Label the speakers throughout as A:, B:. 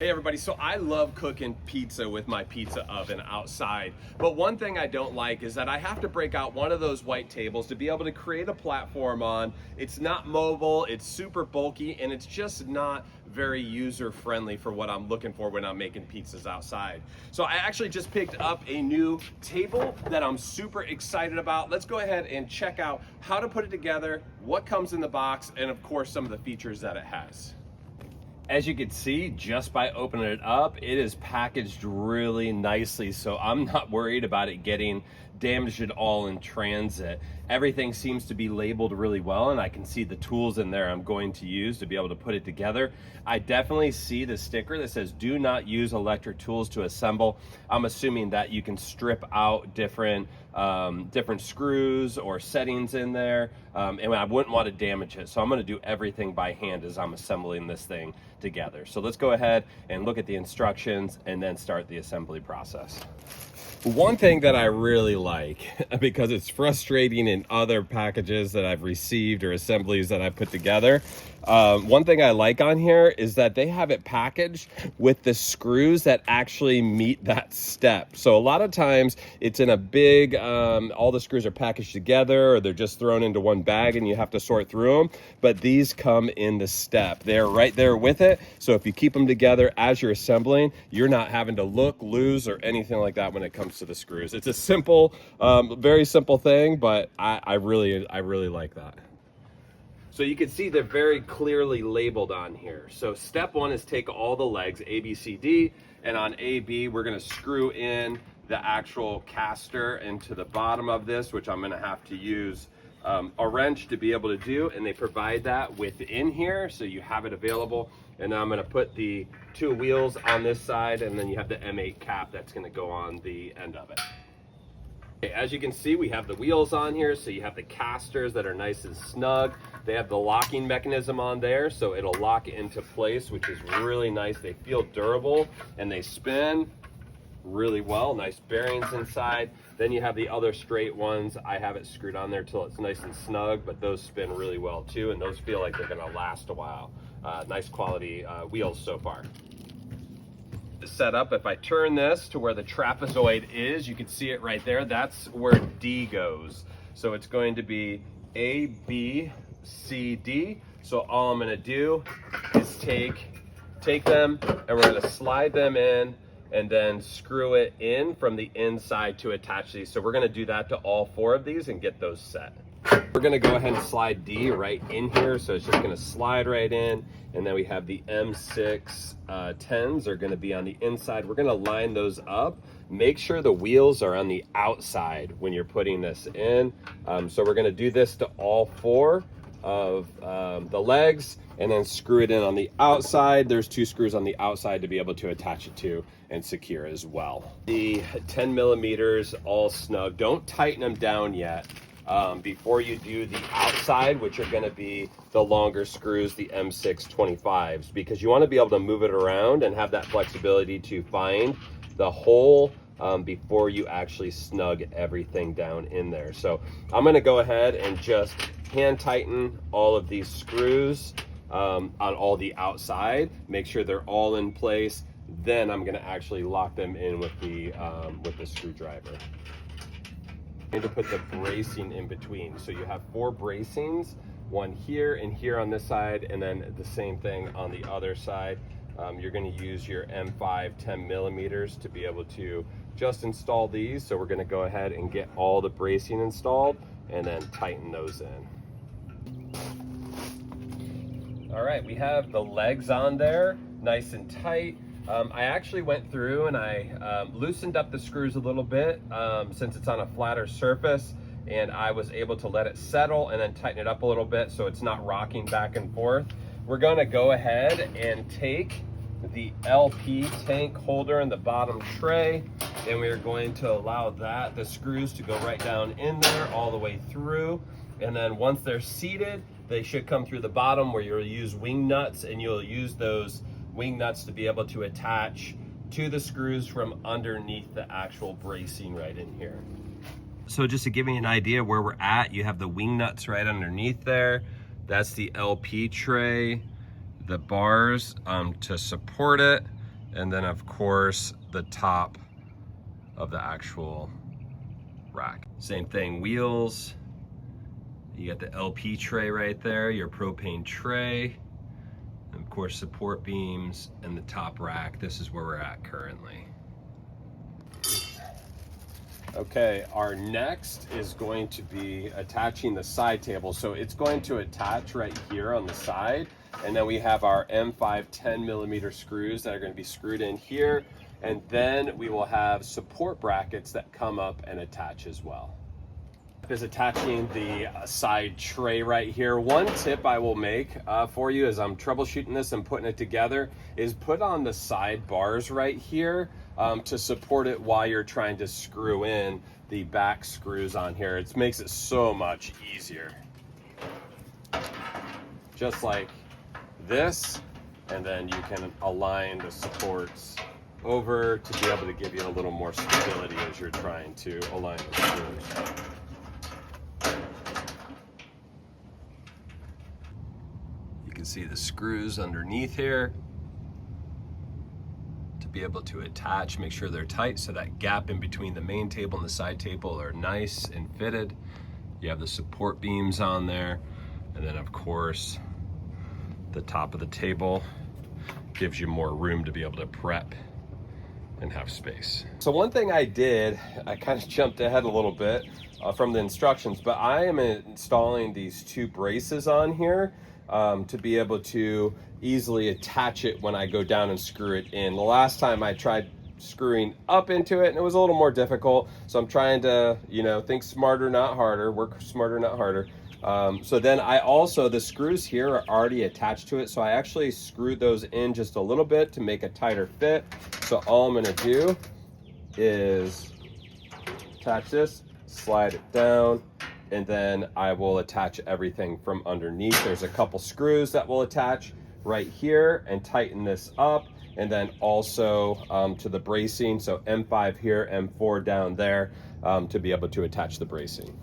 A: Hey everybody, so I love cooking pizza with my pizza oven outside, but one thing I don't like is that I have to break out one of those white tables to be able to create a platform on. It's not mobile, it's super bulky, and it's just not very user friendly for what I'm looking for when I'm making pizzas outside. So I actually just picked up a new table that I'm super excited about. Let's go ahead and check out how to put it together, what comes in the box, and of course some of the features that it has. As you can see, just by opening it up, it is packaged really nicely, so I'm not worried about it getting damaged at all in transit. Everything seems to be labeled really well, and I can see the tools in there I'm going to use to be able to put it together. I definitely see the sticker that says do not use electric tools to assemble. I'm assuming that you can strip out different screws or settings in there, and I wouldn't want to damage it, so I'm going to do everything by hand as I'm assembling this thing together. So let's go ahead and look at the instructions and then start the assembly process. One thing that I really like, because it's frustrating in other packages that I've received or assemblies that I've put together, one thing I like on here is that they have it packaged with the screws that actually meet that step. So a lot of times it's in a big, all the screws are packaged together or they're just thrown into one bag and you have to sort through them. But these come in the step. They're right there with it. So if you keep them together as you're assembling, you're not having to look, lose, or anything like that when it comes to the screws. It's a simple, very simple thing, but I really like that. So you can see they're very clearly labeled on here. So step one is take all the legs, A, B, C, D, and on A, B, we're gonna screw in the actual caster into the bottom of this, which I'm gonna have to use a wrench to be able to do, and they provide that within here, so you have it available. And now I'm gonna put the two wheels on this side, and then you have the M8 cap that's gonna go on the end of it. Okay, as you can see, we have the wheels on here, so you have the casters that are nice and snug. They have the locking mechanism on there, so it'll lock into place, which is really nice. They feel durable and they spin really well. Nice bearings inside. Then you have the other straight ones. I have it screwed on there till it's nice and snug, but those spin really well too, and those feel like they're gonna last a while. Nice quality wheels so far. Set up, if I turn this to where the trapezoid is, you can see it right there. That's where D goes. So it's going to be A, B, C, D. So all I'm going to do is take them and we're going to slide them in and then screw it in from the inside to attach these. So we're going to do that to all four of these and get those set. We're going to go ahead and slide D right in here, so it's just going to slide right in, and then we have the M610s are going to be on the inside. We're going to line those up. Make sure the wheels are on the outside when you're putting this in. So we're going to do this to all four of the legs and then screw it in on the outside. There's two screws on the outside to be able to attach it to and secure as well. The 10 millimeters all snug. Don't tighten them down yet. Before you do the outside, which are going to be the longer screws, the M625s, because you want to be able to move it around and have that flexibility to find the hole before you actually snug everything down in there. So I'm going to go ahead and just hand tighten all of these screws on all the outside, make sure they're all in place. Then I'm going to actually lock them in with the screwdriver. Need to put the bracing in between. So you have four bracings, one here and here on this side, and then the same thing on the other side. You're going to use your M5 10 millimeters to be able to just install these. So we're going to go ahead and get all the bracing installed and then tighten those in. All right, we have the legs on there, nice and tight. I actually went through and I loosened up the screws a little bit since it's on a flatter surface, and I was able to let it settle and then tighten it up a little bit so it's not rocking back and forth. We're going to go ahead and take the LP tank holder in the bottom tray, and we're going to allow the screws to go right down in there all the way through, and then once they're seated, they should come through the bottom where you'll use wing nuts, and you'll use those wing nuts to be able to attach to the screws from underneath the actual bracing right in here. So just to give you an idea where we're at, you have the wing nuts right underneath there. That's the LP tray, the bars to support it, And then of course, the top of the actual rack. Same thing, wheels. You got the LP tray right there, your propane tray. And of course, support beams and the top rack. This is where we're at currently. Okay, our next is going to be attaching the side table. So it's going to attach right here on the side. And then we have our M5 10mm screws that are going to be screwed in here. And then we will have support brackets that come up and attach as well. Is attaching the side tray right here. One tip I will make for you as I'm troubleshooting this and putting it together is put on the side bars right here to support it while you're trying to screw in the back screws on here. It makes it so much easier. Just like this, and then you can align the supports over to be able to give you a little more stability as you're trying to align the screws. You can see the screws underneath here to be able to attach, make sure they're tight so that gap in between the main table and the side table are nice and fitted. You have the support beams on there, and then of course the top of the table gives you more room to be able to prep and have space. So one thing I did, I kind of jumped ahead a little bit from the instructions, but I am installing these two braces on here to be able to easily attach it when I go down and screw it in. The last time I tried screwing up into it and it was a little more difficult. So I'm trying to, you know, think smarter, not harder, work smarter, not harder. So then I also, the screws here are already attached to it. So I actually screwed those in just a little bit to make a tighter fit. So all I'm gonna do is attach this, slide it down, and then I will attach everything from underneath. There's a couple screws that will attach right here and tighten this up. And then also to the bracing. So M5 here, M4 down there to be able to attach the bracing.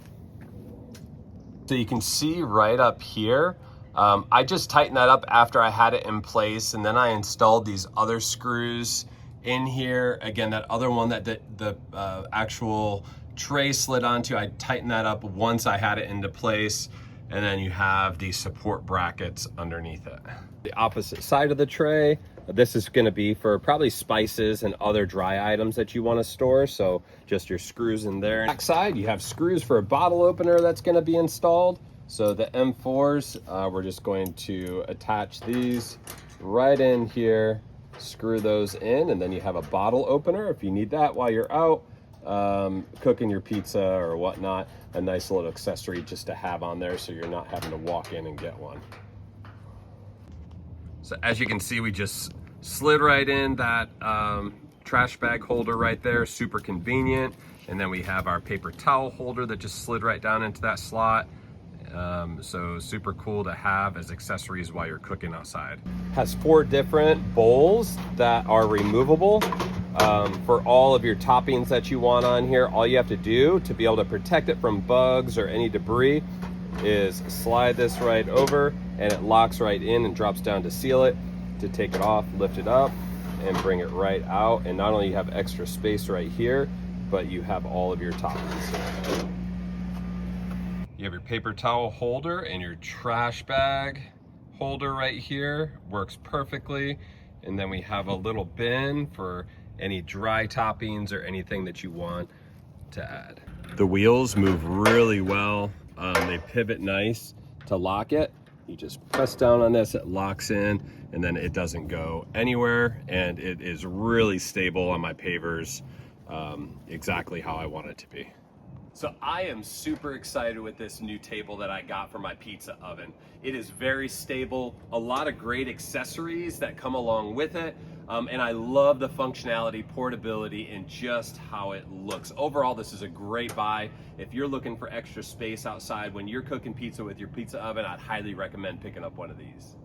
A: So you can see right up here, I just tightened that up after I had it in place, and then I installed these other screws in here. Again, that other one that the actual tray slid onto, I tightened that up once I had it into place, and then you have these support brackets underneath it. The opposite side of the tray, this is going to be for probably spices and other dry items that you want to store. So just your screws in there. Back side, you have screws for a bottle opener that's going to be installed. So the M4s, we're just going to attach these right in here, screw those in, and then you have a bottle opener if you need that while you're out cooking your pizza or whatnot. A nice little accessory just to have on there so you're not having to walk in and get one. So as you can see, we just slid right in that trash bag holder right there, super convenient. And then we have our paper towel holder that just slid right down into that slot. So super cool to have as accessories while you're cooking outside. Has 4 different bowls that are removable for all of your toppings that you want on here. All you have to do to be able to protect it from bugs or any debris is slide this right over, and it locks right in and drops down to seal it. To take it off, lift it up and bring it right out, and not only you have extra space right here, but you have all of your toppings here. You have your paper towel holder and your trash bag holder right here, works perfectly. And then we have a little bin for any dry toppings or anything that you want to add. The wheels move really well. They pivot nice to lock it. You just press down on this, it locks in, and then it doesn't go anywhere. And it is really stable on my pavers, exactly how I want it to be. So I am super excited with this new table that I got for my pizza oven. It is very stable, a lot of great accessories that come along with it. And I love the functionality, portability, and just how it looks. Overall, this is a great buy. If you're looking for extra space outside when you're cooking pizza with your pizza oven, I'd highly recommend picking up one of these.